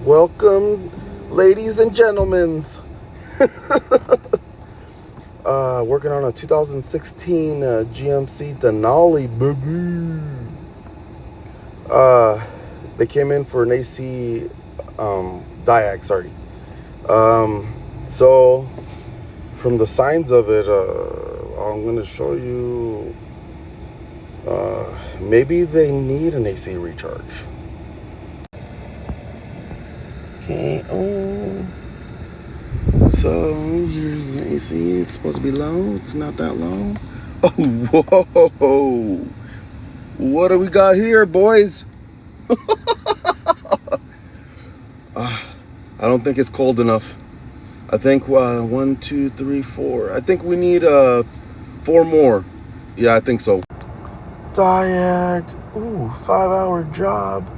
Welcome, ladies and gentlemen. Working on a 2016 GMC Denali, baby. They came in for an AC diag, sorry. So from the signs of it, I'm going to show you. Maybe they need an AC recharge. Okay, so here's the AC. It's supposed to be low. It's not that low. Oh, whoa! What do we got here, boys? I don't think it's cold enough. I think 1, 2, 3, 4. I think we need 4 more. Yeah, I think so. Diag. Ooh, 5-hour job.